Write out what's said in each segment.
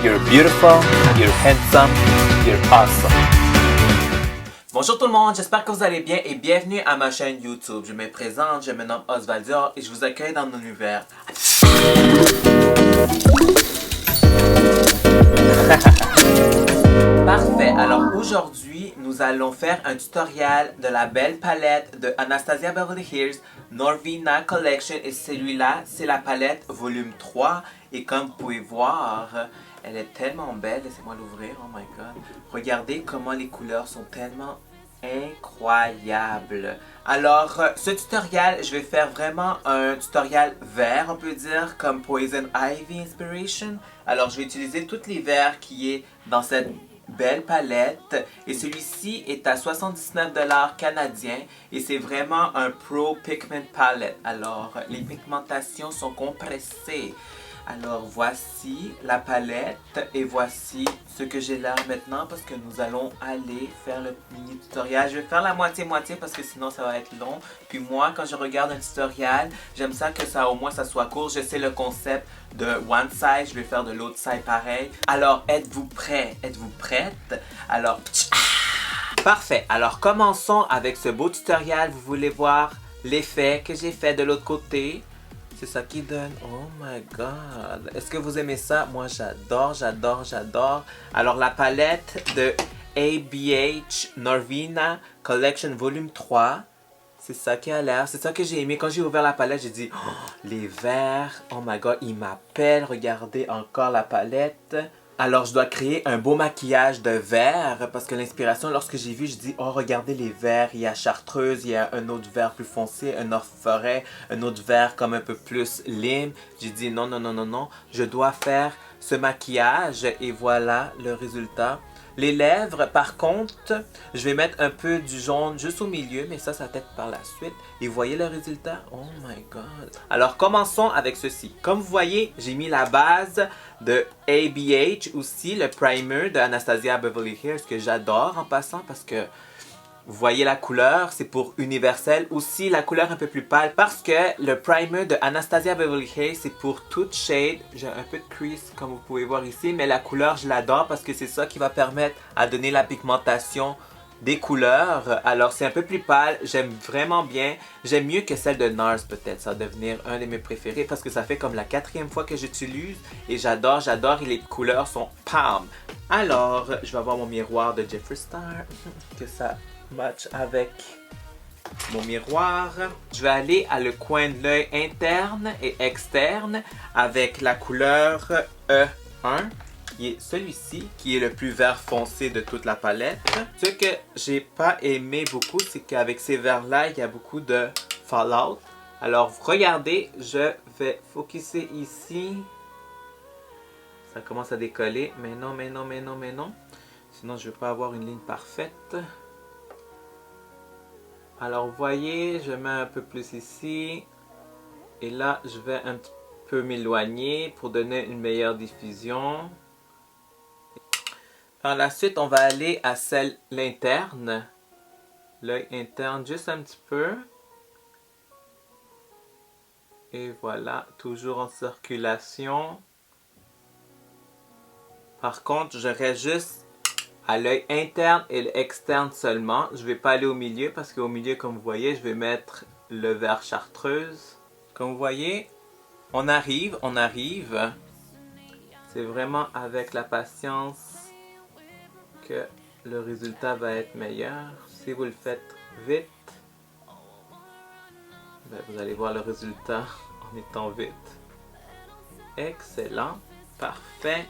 You're beautiful, you're handsome, you're awesome. Bonjour tout le monde, j'espère que vous allez bien et bienvenue à ma chaîne YouTube. Je me présente, je me nomme Osvaldo et je vous accueille dans mon univers. Parfait, alors aujourd'hui nous allons faire un tutoriel de la belle palette de Anastasia Beverly Hills Norvina Collection et celui-là c'est la palette volume 3 et comme vous pouvez voir elle est tellement belle, laissez-moi l'ouvrir, oh my god. Regardez comment les couleurs sont tellement incroyables. Alors, ce tutoriel, je vais faire vraiment un tutoriel vert, on peut dire, comme Poison Ivy Inspiration. Alors, je vais utiliser tous les verts qui est dans cette belle palette. Et celui-ci est à 79$ canadiens et c'est vraiment un Pro Pigment Palette. Alors, les pigmentations sont compressées. Alors voici la palette et voici ce que j'ai là maintenant parce que nous allons aller faire le mini tutoriel. Je vais faire la moitié-moitié parce que sinon ça va être long. Puis moi quand je regarde un tutoriel, j'aime ça que ça au moins ça soit court. Je sais le concept de one side, je vais faire de l'autre side pareil. Alors êtes-vous prêts? Êtes-vous prête? Alors parfait. Alors commençons avec ce beau tutoriel. Vous voulez voir l'effet que j'ai fait de l'autre côté? C'est ça qui donne. Oh my god. Est-ce que vous aimez ça? Moi, j'adore, j'adore, j'adore. Alors, la palette de ABH Norvina Collection Volume 3. C'est ça qui a l'air. C'est ça que j'ai aimé. Quand j'ai ouvert la palette, j'ai dit, oh, les verts. Oh my god, ils m'appellent. Regardez encore la palette. Alors, je dois créer un beau maquillage de vert parce que l'inspiration, lorsque j'ai vu, je dis, oh, regardez les verts. Il y a chartreuse, il y a un autre vert plus foncé, un autre forêt, un autre vert comme un peu plus lime. J'ai dit, non, non, non, non, non. Je dois faire ce maquillage et voilà le résultat. Les lèvres, par contre, je vais mettre un peu du jaune juste au milieu, mais ça va être par la suite. Et vous voyez le résultat? Oh my god! Alors, commençons avec ceci. Comme vous voyez, j'ai mis la base de ABH aussi, le primer de Anastasia Beverly Hills, que j'adore en passant parce que vous voyez la couleur, c'est pour universel. Aussi, la couleur un peu plus pâle parce que le primer de Anastasia Beverly Hills, c'est pour toute shade. J'ai un peu de crease comme vous pouvez voir ici, mais la couleur, je l'adore parce que c'est ça qui va permettre à donner la pigmentation des couleurs. Alors, c'est un peu plus pâle. J'aime vraiment bien. J'aime mieux que celle de NARS peut-être. Ça va devenir un de mes préférés parce que ça fait comme la 4e fois que j'utilise. Et j'adore, j'adore. Et les couleurs sont palm. Alors, je vais avoir mon miroir de Jeffree Star. Que ça match avec mon miroir. Je vais aller à le coin de l'œil interne et externe avec la couleur E1 qui est celui-ci, qui est le plus vert foncé de toute la palette. Ce que j'ai pas aimé beaucoup, c'est qu'avec ces verts-là, il y a beaucoup de fallout. Alors, regardez, je vais focuser ici. Ça commence à décoller, mais non, mais non, mais non, mais non. Sinon, je ne vais pas avoir une ligne parfaite. Alors, vous voyez, je mets un peu plus ici. Et là, je vais un petit peu m'éloigner pour donner une meilleure diffusion. Par la suite, on va aller à celle l'interne. L'œil interne, juste un petit peu. Et voilà, toujours en circulation. Par contre, je reste juste à l'œil interne et l'externe seulement. Je ne vais pas aller au milieu parce qu'au milieu, comme vous voyez, je vais mettre le vert chartreuse. Comme vous voyez, on arrive. C'est vraiment avec la patience que le résultat va être meilleur. Si vous le faites vite, ben vous allez voir le résultat en étant vite. Excellent, parfait.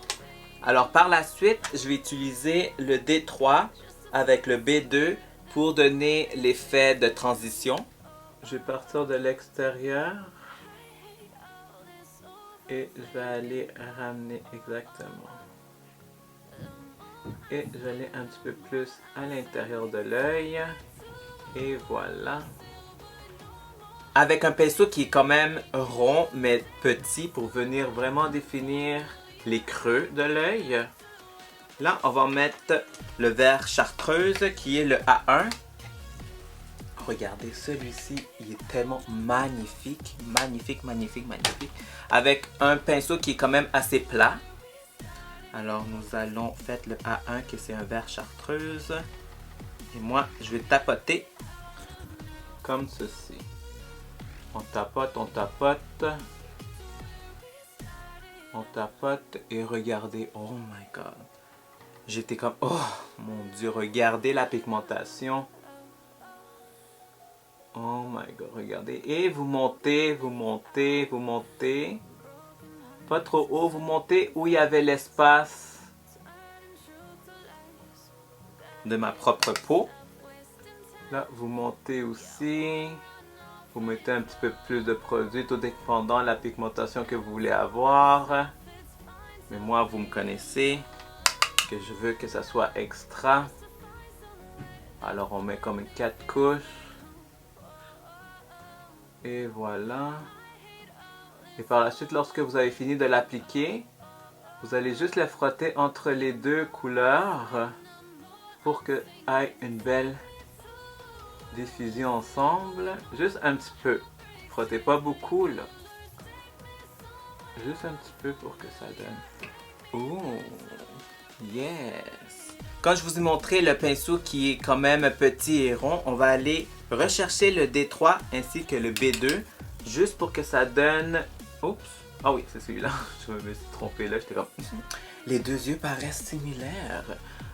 Alors par la suite, je vais utiliser le D3 avec le B2 pour donner l'effet de transition. Je vais partir de l'extérieur et je vais aller ramener exactement. Et je vais aller un petit peu plus à l'intérieur de l'œil. Et voilà. Avec un pinceau qui est quand même rond mais petit pour venir vraiment définir les creux de l'œil. Là, on va mettre le vert chartreuse qui est le A1. Regardez, celui-ci, il est tellement magnifique, magnifique, magnifique, magnifique. Avec un pinceau qui est quand même assez plat. Alors nous allons faire le A1 qui c'est un vert chartreuse. Et moi, je vais tapoter comme ceci. On tapote, on tapote. On tapote et regardez. Oh my god. J'étais comme, oh mon dieu, regardez la pigmentation. Oh my god, regardez. Et vous montez, vous montez, vous montez. Pas trop haut, vous montez où il y avait l'espace de ma propre peau. Là, vous montez aussi. Vous mettez un petit peu plus de produit, tout dépendant de la pigmentation que vous voulez avoir. Mais moi, vous me connaissez, que je veux que ça soit extra. Alors, on met comme une 4 couches. Et voilà. Et par la suite, lorsque vous avez fini de l'appliquer, vous allez juste le frotter entre les deux couleurs pour que ait une belle diffusion ensemble. Juste un petit peu. Frottez pas beaucoup là. Juste un petit peu pour que ça donne. Oh, yes. Quand je vous ai montré le pinceau qui est quand même petit et rond, on va aller rechercher le D3 ainsi que le B2 juste pour que ça donne... Oups. Ah oui, c'est celui-là. Je me suis trompé là, j'étais comme... Les deux yeux paraissent similaires.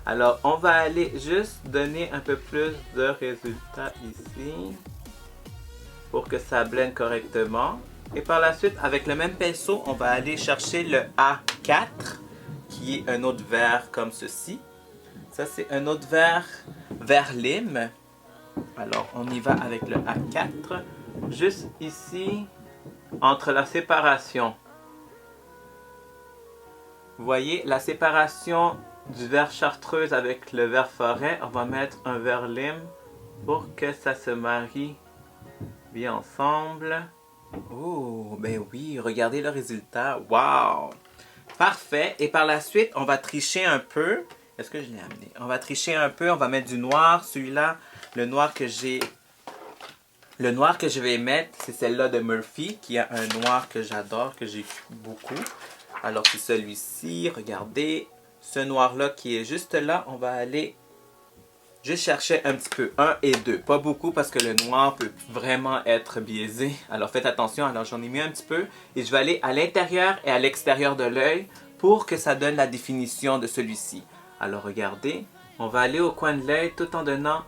Alors, on va aller juste donner un peu plus de résultats ici pour que ça blende correctement. Et par la suite, avec le même pinceau, on va aller chercher le A4 qui est un autre vert comme ceci. Ça, c'est un autre vert lime. Alors, on y va avec le A4. Juste ici, entre la séparation. Vous voyez, la séparation du vert chartreuse avec le vert forêt, on va mettre un vert lime pour que ça se marie bien ensemble. Oh, ben oui, regardez le résultat. Wow! Parfait. Et par la suite, on va tricher un peu. Est-ce que je l'ai amené? On va tricher un peu. On va mettre du noir. Celui-là, le noir que j'ai... Le noir que je vais mettre, c'est celle-là de Murphy, qui a un noir que j'adore, que j'ai beaucoup. Alors, c'est celui-ci. Regardez. Ce noir-là qui est juste là, on va aller juste chercher un petit peu. 1 et 2. Pas beaucoup parce que le noir peut vraiment être biaisé. Alors, faites attention. Alors, j'en ai mis un petit peu. Et je vais aller à l'intérieur et à l'extérieur de l'œil pour que ça donne la définition de celui-ci. Alors, regardez. On va aller au coin de l'œil tout en donnant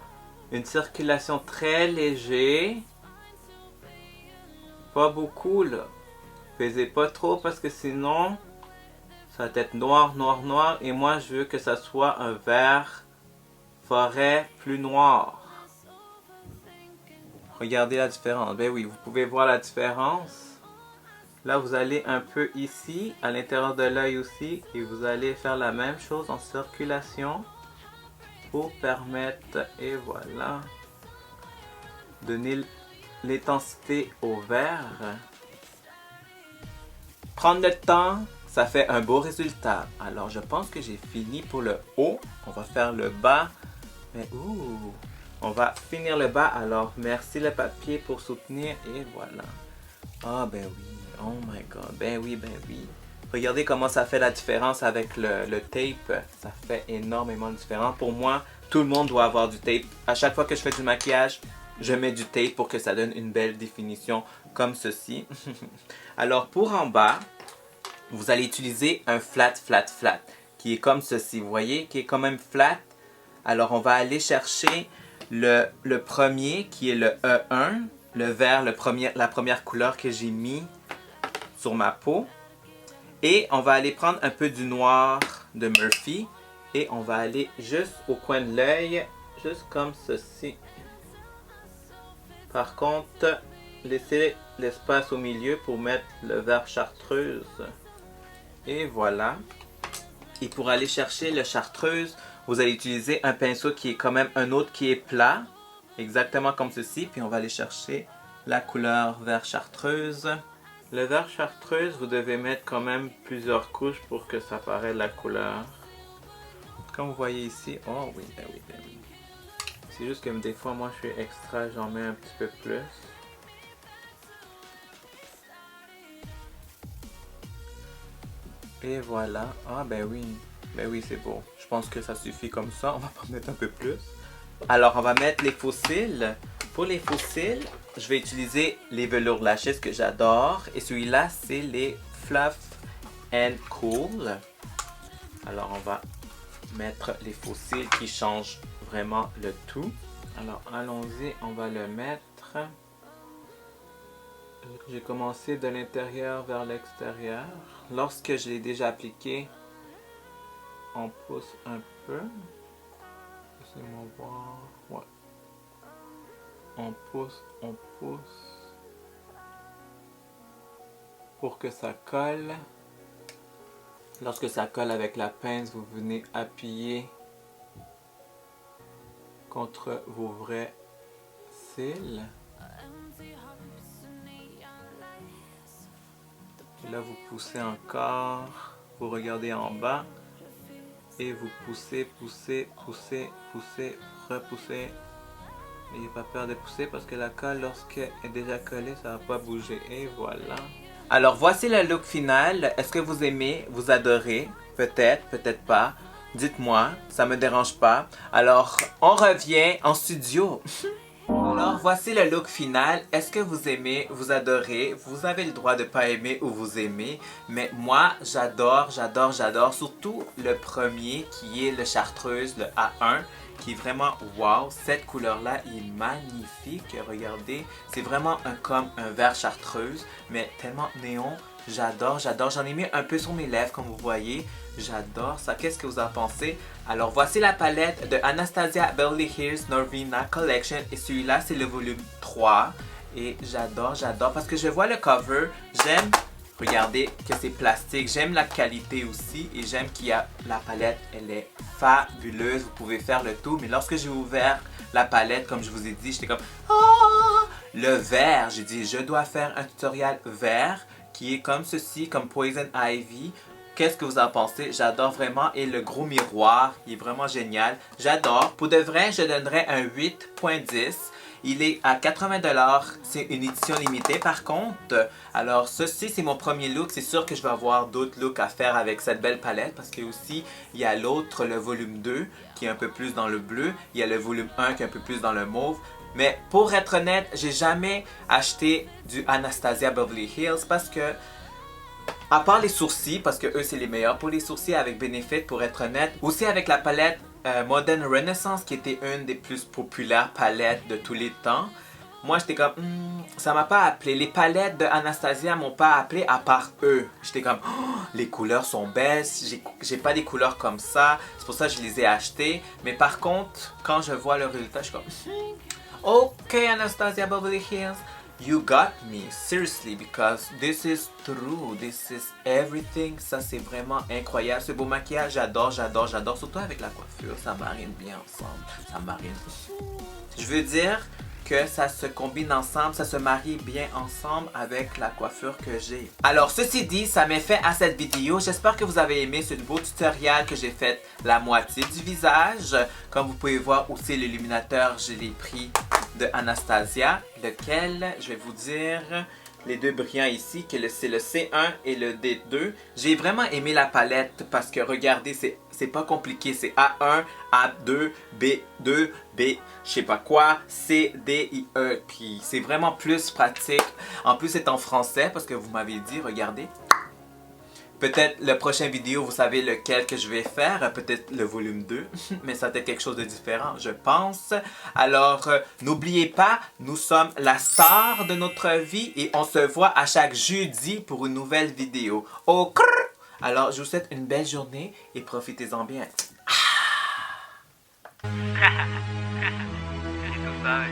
une circulation très légère. Pas beaucoup, là. Pesez pas trop parce que sinon, ça va être noir, noir, noir. Et moi, je veux que ça soit un vert forêt plus noir. Regardez la différence. Ben oui, vous pouvez voir la différence. Là, vous allez un peu ici, à l'intérieur de l'œil aussi. Et vous allez faire la même chose en circulation. Pour permettre, et voilà, donner l'intensité au vert. Prendre le temps, ça fait un beau résultat. Alors, je pense que j'ai fini pour le haut. On va faire le bas. Mais ouh, on va finir le bas. Alors, merci le papier pour soutenir. Et voilà. Ah, ben oui. Oh my god. Ben oui, ben oui. Regardez comment ça fait la différence avec le tape. Ça fait énormément de différence. Pour moi, tout le monde doit avoir du tape. À chaque fois que je fais du maquillage, je mets du tape pour que ça donne une belle définition comme ceci. Alors, pour en bas, vous allez utiliser un flat, flat, flat, qui est comme ceci. Vous voyez, qui est quand même flat. Alors, on va aller chercher le premier, qui est le E1, le vert, la première couleur que j'ai mis sur ma peau. Et on va aller prendre un peu du noir de Murphy. Et on va aller juste au coin de l'œil, juste comme ceci. Par contre, laissez l'espace au milieu pour mettre le vert chartreuse. Et voilà. Et pour aller chercher le chartreuse, vous allez utiliser un pinceau qui est quand même un autre qui est plat. Exactement comme ceci. Puis on va aller chercher la couleur vert chartreuse. Le vert chartreuse, vous devez mettre quand même plusieurs couches pour que ça paraisse la couleur. Comme vous voyez ici, oh oui, ben oui, ben oui. C'est juste que des fois, moi, je suis extra, j'en mets un petit peu plus. Et voilà. Ah ben oui. Ben oui, c'est beau. Je pense que ça suffit comme ça. On va pas mettre un peu plus. Alors, on va mettre les fossiles. Pour les fossiles, je vais utiliser les velours lashes que j'adore. Et celui-là, c'est les Fluff and Cool. Alors, on va mettre les fossiles qui changent vraiment le tout. Alors, allons-y, on va le mettre. J'ai commencé de l'intérieur vers l'extérieur. Lorsque je l'ai déjà appliqué, on pousse un peu. Laissez-moi voir. Ouais. On pousse. Pour que ça colle. Lorsque ça colle avec la pince, vous venez appuyer contre vos vrais cils. Et là, vous poussez encore. Vous regardez en bas. Et vous poussez, repoussez. N'ayez pas peur de pousser parce que la colle, lorsqu'elle est déjà collée, ça va pas bouger. Et voilà. Alors voici le look final. Est-ce que vous aimez, vous adorez? Peut-être, peut-être pas. Dites-moi, ça me dérange pas. Alors, on revient en studio. Alors, voici le look final. Est-ce que vous aimez, vous adorez? Vous avez le droit de pas aimer ou vous aimez. Mais moi, j'adore. Surtout le premier qui est le chartreuse, le A1. Qui est vraiment wow. Cette couleur-là est magnifique. Regardez, c'est vraiment comme un vert chartreuse. Mais tellement néon. J'adore. J'en ai mis un peu sur mes lèvres, comme vous voyez. J'adore ça. Qu'est-ce que vous en pensez? Alors, voici la palette de Anastasia Beverly Hills Norvina Collection. Et celui-là, c'est le volume 3. Et j'adore parce que je vois le cover. J'aime, regardez, que c'est plastique. J'aime la qualité aussi. Et j'aime qu'il y a la palette. Elle est fabuleuse. Vous pouvez faire le tout. Mais lorsque j'ai ouvert la palette, comme je vous ai dit, j'étais comme... Oh! Le vert. J'ai dit, je dois faire un tutoriel vert qui est comme ceci, comme Poison Ivy. Qu'est-ce que vous en pensez? J'adore vraiment. Et le gros miroir, il est vraiment génial. J'adore. Pour de vrai, je donnerais un 8.10. Il est à 80$. C'est une édition limitée par contre. Alors ceci, c'est mon premier look. C'est sûr que je vais avoir d'autres looks à faire avec cette belle palette. Parce que aussi, il y a l'autre, le volume 2, qui est un peu plus dans le bleu. Il y a le volume 1 qui est un peu plus dans le mauve. Mais pour être honnête, j'ai jamais acheté du Anastasia Beverly Hills parce que, à part les sourcils, parce que eux c'est les meilleurs pour les sourcils avec Benefit, pour être honnête. Aussi avec la palette Modern Renaissance qui était une des plus populaires palettes de tous les temps. Moi j'étais comme, ça m'a pas appelé. Les palettes de Anastasia m'ont pas appelé à part eux. J'étais comme, oh, les couleurs sont belles, j'ai pas des couleurs comme ça. C'est pour ça que je les ai achetées. Mais par contre, quand je vois le résultat, je suis comme, ok Anastasia Beverly Hills. You got me, seriously, because this is true, this is everything. Ça, c'est vraiment incroyable. Ce beau maquillage, j'adore, surtout avec la coiffure. Ça marine bien ensemble, ça marine. Je veux dire que ça se combine ensemble, ça se marie bien ensemble avec la coiffure que j'ai. Alors, ceci dit, ça met fait à cette vidéo. J'espère que vous avez aimé ce beau tutoriel que j'ai fait la moitié du visage. Comme vous pouvez voir aussi, l'illuminateur, je l'ai pris de Anastasia, lequel, je vais vous dire, les deux brillants ici, que c'est le C1 et le D2. J'ai vraiment aimé la palette parce que regardez, c'est pas compliqué, c'est A1, A2, B2, B, je sais pas quoi, C, D, I, E, puis c'est vraiment plus pratique. En plus, c'est en français parce que vous m'avez dit, regardez. Peut-être la prochaine vidéo, vous savez lequel que je vais faire, peut-être le volume 2, mais ça va être quelque chose de différent, je pense. Alors, n'oubliez pas, nous sommes la star de notre vie et on se voit à chaque jeudi pour une nouvelle vidéo. Oh, alors, je vous souhaite une belle journée et profitez-en bien. Ah.